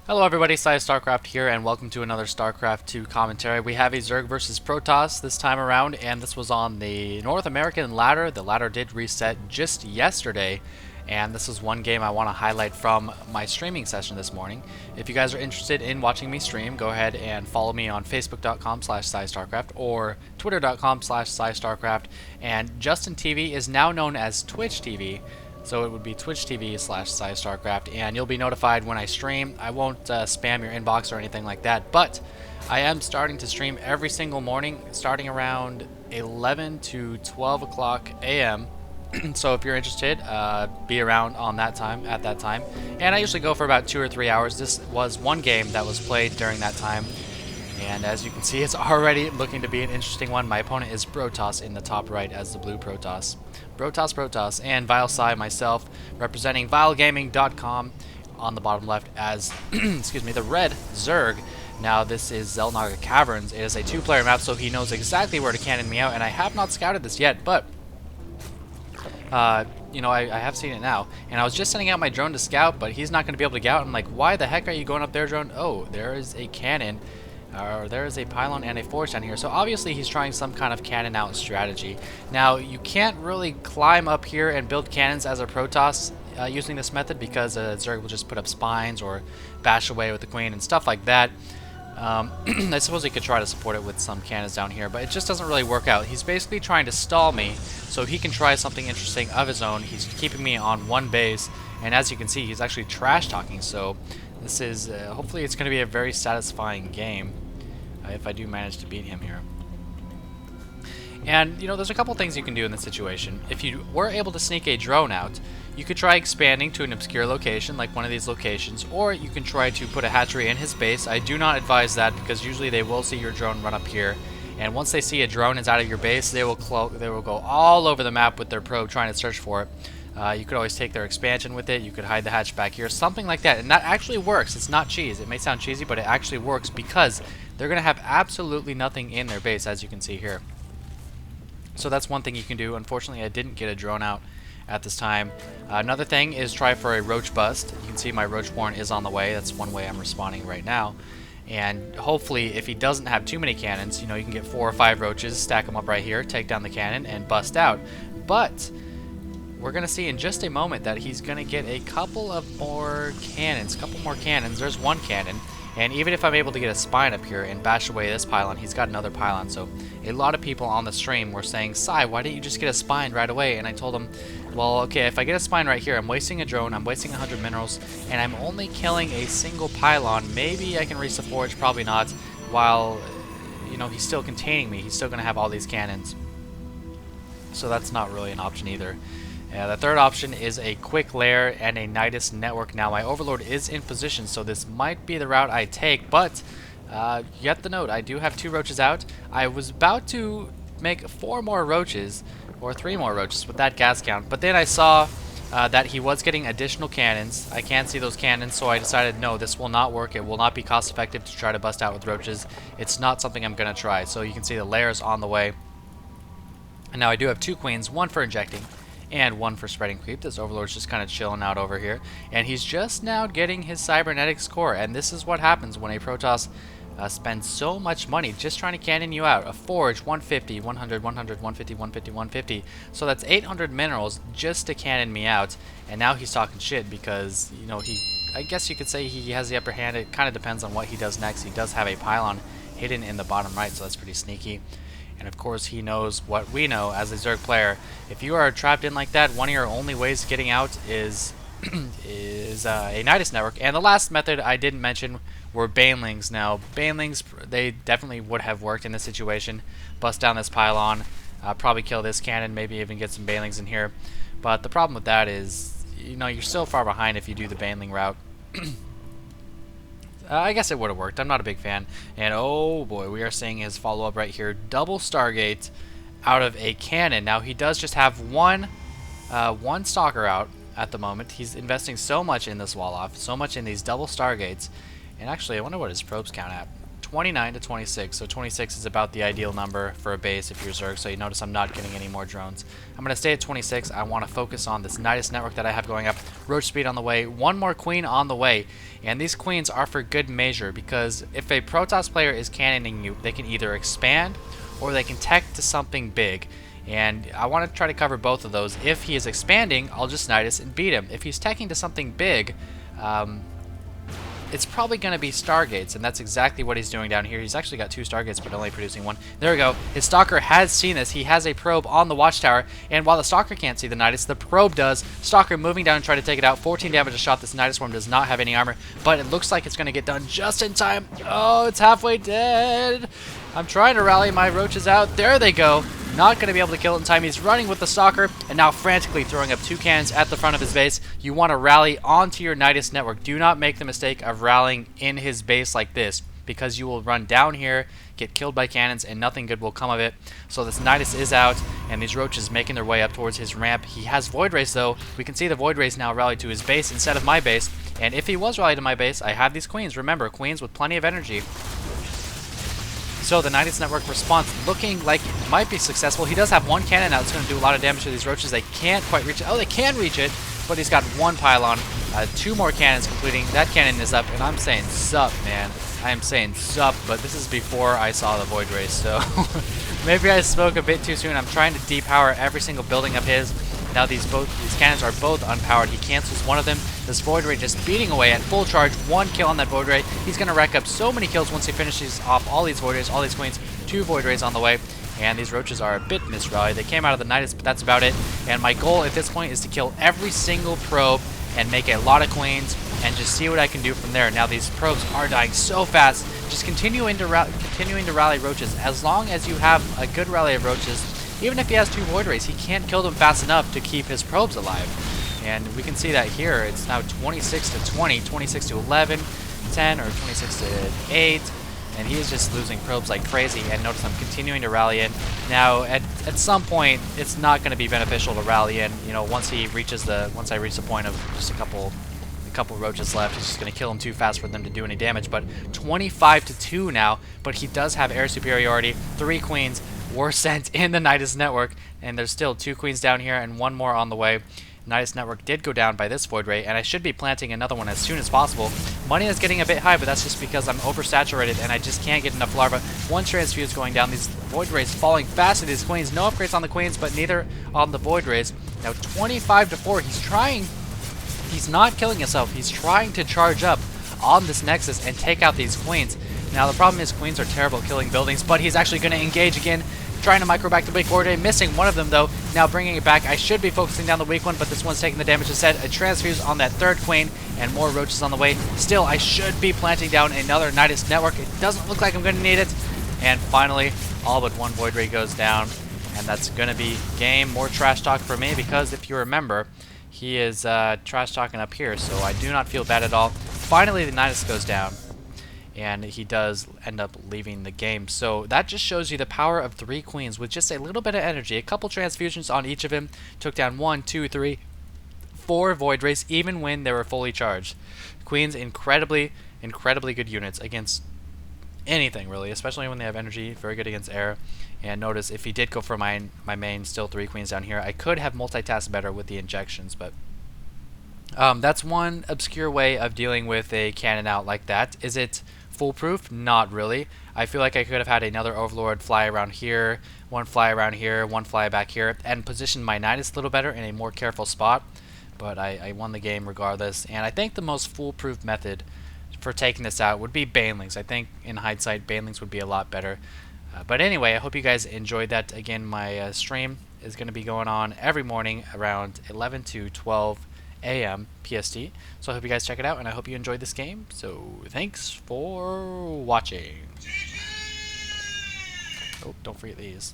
Hello everybody, PsyStarcraft here, and welcome to another StarCraft 2 commentary. We have a Zerg versus Brotoss this time around, and this was on the North American ladder. The ladder did reset just yesterday, and this is one game I want to highlight from my streaming session this morning. If you guys are interested in watching me stream, go ahead and follow me on facebook.com/PsyStarcraft or twitter.com/PsyStarcraft, and Justin TV is now known as Twitch TV. So it would be Twitch TV/PsyStarcraft, and you'll be notified when I stream. I won't spam your inbox or anything like that, but I am starting to stream every single morning, starting around 11 to 12 o'clock a.m. So if you're interested, be around on that time, at that time. And I usually go for about 2 or 3 hours. This was one game that was played during that time. And as you can see, it's already looking to be an interesting one. My opponent is Brotoss in the top right as the blue Brotoss. Brotoss, and vilePsY myself, representing vilegaming.com on the bottom left as, excuse me, the red Zerg. Now this is Xel'Naga Caverns. It is a 2-player map, so he knows exactly where to cannon me out, and I have not scouted this yet, but you know, I have seen it now. And I was just sending out my drone to scout, but he's not going to be able to get out. I'm like, why the heck are you going up there, drone? Oh, there is a cannon. There is a pylon and a forge down here. So obviously he's trying some kind of cannon out strategy. Now you can't really climb up here and build cannons as a Protoss using this method, because Zerg will just put up spines or bash away with the queen and stuff like that. I suppose he could try to support it with some cannons down here, but it just doesn't really work out. He's basically trying to stall me so he can try something interesting of his own. He's keeping me on one base, and as you can see, he's actually trash talking. So this is, hopefully it's going to be a very satisfying game if I do manage to beat him here. And, you know, there's a couple things you can do in this situation. If you were able to sneak a drone out, you could try expanding to an obscure location, like one of these locations, or you can try to put a hatchery in his base. I do not advise that, because usually they will see your drone run up here, and once they see a drone is out of your base, they will go all over the map with their probe trying to search for it. You could always take their expansion with it. You could hide the hatch back here, something like that. And that actually works. It's not cheese. It may sound cheesy, but it actually works, because they're going to have absolutely nothing in their base, as you can see here. So that's one thing you can do. Unfortunately, I didn't get a drone out at this time. Another thing is try for a roach bust. You can see my roach born is on the way. That's one way I'm responding right now. And hopefully, if he doesn't have too many cannons, you know, you can get 4 or 5 roaches, stack them up right here, take down the cannon, and bust out. But we're going to see in just a moment that he's going to get a couple of more cannons. There's one cannon. And even if I'm able to get a spine up here and bash away this pylon, he's got another pylon. So a lot of people on the stream were saying, Psy, why didn't you just get a spine right away? And I told them, well, okay, if I get a spine right here, I'm wasting a drone, I'm wasting 100 minerals, and I'm only killing a single pylon. Maybe I can reach the forge, probably not, while, you know, he's still containing me. He's still going to have all these cannons. So that's not really an option either. The third option is a quick lair and a Nidus network. Now my Overlord is in position, so this might be the route I take, but get the note, I do have 2 roaches out. I was about to make 4 more roaches, or 3 more roaches with that gas count, but then I saw that he was getting additional cannons. I can't see those cannons, so I decided, no, this will not work. It will not be cost effective to try to bust out with roaches. It's not something I'm going to try. So you can see the lairs on the way. And now I do have 2 queens, 1 for injecting and 1 for spreading creep. This Overlord's just kind of chilling out over here, and he's just now getting his cybernetics core. And this is what happens when a Protoss spends so much money just trying to cannon you out. A forge, 150, 100, 100, 150, 150, 150. So that's 800 minerals just to cannon me out. And now he's talking shit because, you know, I guess you could say he has the upper hand. It kind of depends on what he does next. He does have a pylon hidden in the bottom right, so that's pretty sneaky. And of course he knows what we know as a Zerg player. If you are trapped in like that, one of your only ways of getting out is a Nidus network. And the last method I didn't mention were banelings. Now banelings, they definitely would have worked in this situation. Bust down this pylon, probably kill this cannon, maybe even get some banelings in here. But the problem with that is, you know, you're so far behind if you do the baneling route. I guess it would have worked. I'm not a big fan. And oh boy, we are seeing his follow-up right here. Double Stargate out of a cannon. Now he does just have one stalker out at the moment. He's investing so much in this wall-off, so much in these double Stargates. And actually, I wonder what his probes count at. 29 to 26. So 26 is about the ideal number for a base if you're Zerg. So you notice I'm not getting any more drones. I'm going to stay at 26. I want to focus on this Nidus network that I have going up. Roach speed on the way. One more queen on the way. And these queens are for good measure, because if a Brotoss player is cannoning you, they can either expand or they can tech to something big. And I want to try to cover both of those. If he is expanding, I'll just Nidus and beat him. If he's teching to something big, it's probably going to be Stargates, and that's exactly what he's doing down here. He's actually got 2 Stargates, but only producing 1. There we go. His Stalker has seen this. He has a probe on the watchtower, and while the Stalker can't see the Nidus, the probe does. Stalker moving down and trying to take it out. 14 damage a shot. This Nidus Swarm does not have any armor, but it looks like it's going to get done just in time. Oh, it's halfway dead. I'm trying to rally my roaches out. There they go. Not going to be able to kill it in time. He's running with the Stalker and now frantically throwing up 2 cannons at the front of his base. You want to rally onto your Nidus network. Do not make the mistake of rallying in his base like this, because you will run down here, get killed by cannons, and nothing good will come of it. So this Nidus is out, and these roaches making their way up towards his ramp. He has Void Rays though. We can see the Void Rays now rallied to his base instead of my base. And if he was rallied to my base, I have these queens. Remember, queens with plenty of energy. So the Nidus network response looking like it might be successful. He does have 1 cannon now. It's going to do a lot of damage to these roaches. They can't quite reach it. Oh, they can reach it, but he's got 1 pylon. 2 more cannons completing. That cannon is up, and I'm saying sup, man. I am saying sup, but this is before I saw the Void Rays, so maybe I spoke a bit too soon. I'm trying to depower every single building of his. Now these cannons are both unpowered. He cancels one of them. This Void Ray just beating away at full charge. 1 kill on that Void Ray. He's going to rack up so many kills once he finishes off all these Void Rays, all these queens. 2 Void Rays on the way. And these roaches are a bit misrallied. They came out of the Nidus, but that's about it. And my goal at this point is to kill every single probe and make a lot of queens and just see what I can do from there. Now these probes are dying so fast. Just continuing to rally roaches. As long as you have a good rally of roaches, even if he has 2 Void Rays, he can't kill them fast enough to keep his probes alive. And we can see that here. It's now 26 to 20, 26 to 11, 10, or 26 to 8. And he is just losing probes like crazy. And notice I'm continuing to rally in. Now, at some point, it's not going to be beneficial to rally in. You know, once I reach the point of just a couple roaches left, he's just going to kill them too fast for them to do any damage. But 25 to 2 now. But he does have air superiority. 3 queens were sent in the Nidus network, and there's still 2 queens down here and 1 more on the way. Nidus network did go down by this Void Ray, and I should be planting another one as soon as possible. Money is getting a bit high, but that's just because I'm oversaturated and I just can't get enough larvae. 1 transfuse going down. These Void Rays falling fast to these queens. No upgrades on the queens, but neither on the Void Rays. Now 25 to 4. He's not killing himself. He's trying to charge up on this Nexus and take out these queens. Now the problem is queens are terrible at killing buildings, but he's actually going to engage again, trying to micro back the big Void Ray, missing one of them though. Now bringing it back. I should be focusing down the weak one, but this one's taking the damage instead. A transfuse on that 3rd queen, and more roaches on the way. Still, I should be planting down another Nidus network. It doesn't look like I'm going to need it. And finally, all but 1 Void Ray goes down, and that's going to be game. More trash talk for me, because if you remember, he is trash talking up here, so I do not feel bad at all. Finally, the Nidus goes down, and he does end up leaving the game. So that just shows you the power of 3 queens with just a little bit of energy. A couple transfusions on each of him took down 1, 2, 3, 4 Void Rays, even when they were fully charged. Queens, incredibly good units against anything, really, especially when they have energy. Very good against air. And notice, if he did go for my main, still 3 queens down here, I could have multitasked better with the injections, but that's one obscure way of dealing with a cannon out like that. Is it foolproof? Not really. I feel like I could have had another Overlord fly around here, 1 fly around here, 1 fly back here, and positioned my Nidus a little better in a more careful spot. But I won the game regardless, and I think the most foolproof method for taking this out would be Banelings. I think in hindsight, Banelings would be a lot better. But anyway, I hope you guys enjoyed that. Again, my stream is going to be going on every morning around 11 to 12 a.m. PST. So I hope you guys check it out, and I hope you enjoyed this game. So thanks for watching. Oh, don't forget these.